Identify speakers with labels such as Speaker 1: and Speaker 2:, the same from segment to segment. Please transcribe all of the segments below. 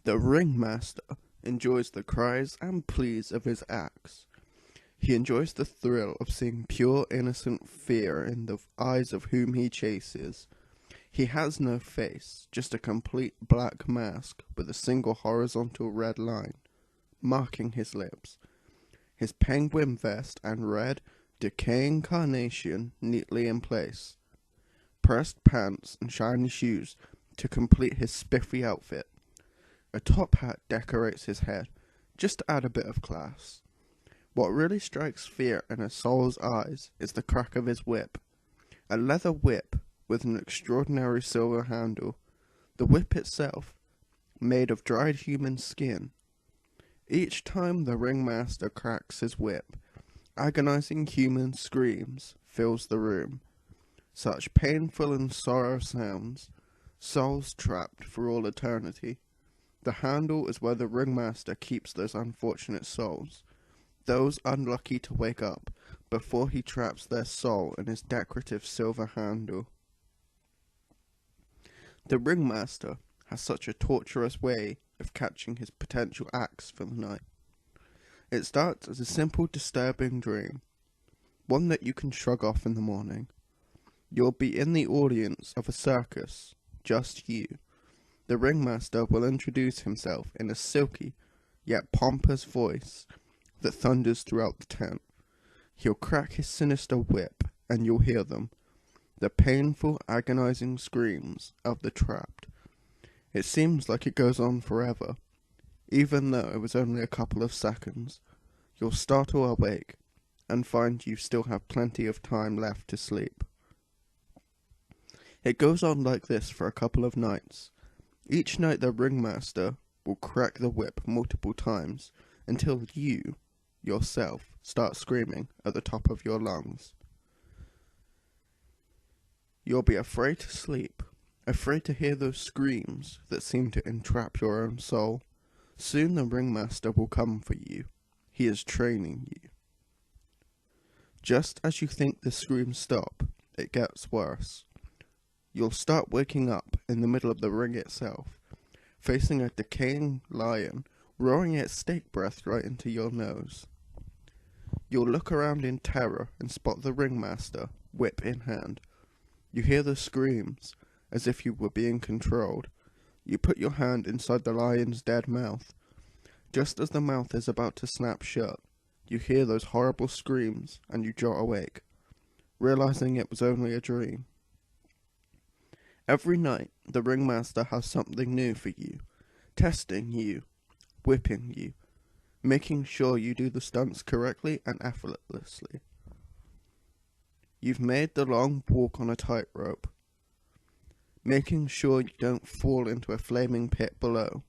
Speaker 1: The Ringmaster enjoys the cries and pleas of his axe. He enjoys the thrill of seeing pure innocent fear in the eyes of whom he chases. He has no face, just a complete black mask with a single horizontal red line marking his lips. His penguin vest and red, decaying carnation neatly in place. Pressed pants and shiny shoes to complete his spiffy outfit. A top hat decorates his head, just to add a bit of class. What really strikes fear in a soul's eyes is the crack of his whip. A leather whip with an extraordinary silver handle. The whip itself, made of dried human skin. Each time the Ringmaster cracks his whip, agonizing human screams fills the room. Such painful and sorrow sounds, souls trapped for all eternity. The handle is where the Ringmaster keeps those unfortunate souls, those unlucky to wake up before he traps their soul in his decorative silver handle. The Ringmaster has such a torturous way of catching his potential axe for the night. It starts as a simple disturbing dream, one that you can shrug off in the morning. You'll be in the audience of a circus, just you. The Ringmaster will introduce himself in a silky, yet pompous voice that thunders throughout the tent. He'll crack his sinister whip, and you'll hear them, the painful, agonizing screams of the trapped. It seems like it goes on forever, even though it was only a couple of seconds. You'll startle awake, and find you still have plenty of time left to sleep. It goes on like this for a couple of nights. Each night the Ringmaster will crack the whip multiple times until you, yourself, start screaming at the top of your lungs. You'll be afraid to sleep, afraid to hear those screams that seem to entrap your own soul. Soon the Ringmaster will come for you. He is training you. Just as you think the screams stop, it gets worse. You'll start waking up in the middle of the ring itself, facing a decaying lion, roaring its steak breath right into your nose. You'll look around in terror and spot the Ringmaster, whip in hand. You hear the screams, as if you were being controlled. You put your hand inside the lion's dead mouth. Just as the mouth is about to snap shut, you hear those horrible screams and you jolt awake, realizing it was only a dream. Every night, the Ringmaster has something new for you, testing you, whipping you, making sure you do the stunts correctly and effortlessly. You've made the long walk on a tightrope, making sure you don't fall into a flaming pit below,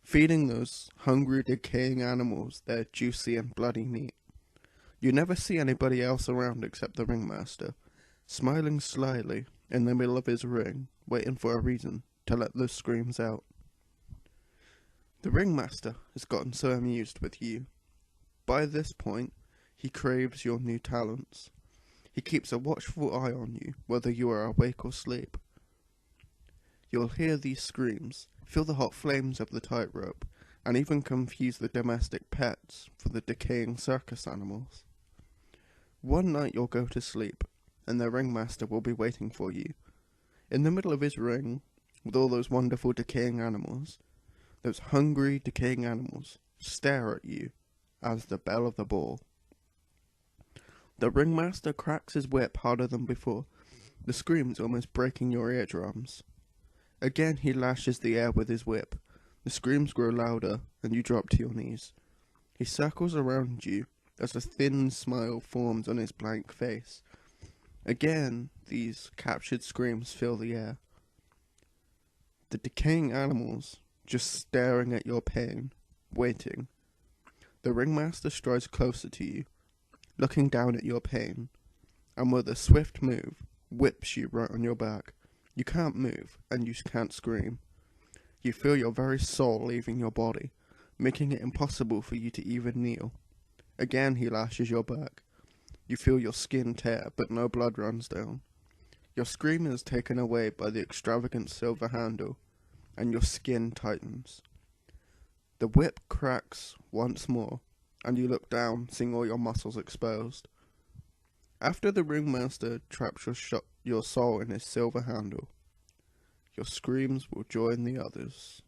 Speaker 1: feeding those hungry, decaying animals their juicy and bloody meat. You never see anybody else around except the Ringmaster, smiling slyly in the middle of his ring, waiting for a reason to let those screams out. The Ringmaster has gotten so amused with you. By this point, he craves your new talents. He keeps a watchful eye on you, whether you are awake or asleep. You'll hear these screams, feel the hot flames of the tightrope, and even confuse the domestic pets for the decaying circus animals. One night you'll go to sleep, and the Ringmaster will be waiting for you. In the middle of his ring, with all those wonderful decaying animals, those hungry, decaying animals stare at you as the belle of the ball. The Ringmaster cracks his whip harder than before, the screams almost breaking your eardrums. Again he lashes the air with his whip. The screams grow louder, and you drop to your knees. He circles around you as a thin smile forms on his blank face. Again, these captured screams fill the air. The decaying animals just staring at your pain, waiting. The Ringmaster strides closer to you, looking down at your pain, and with a swift move, whips you right on your back. You can't move, and you can't scream. You feel your very soul leaving your body, making it impossible for you to even kneel. Again he lashes your back. You feel your skin tear, but no blood runs down. Your scream is taken away by the extravagant silver handle, and your skin tightens. The whip cracks once more, and you look down, seeing all your muscles exposed. After the Ringmaster traps your soul in his silver handle, your screams will join the others.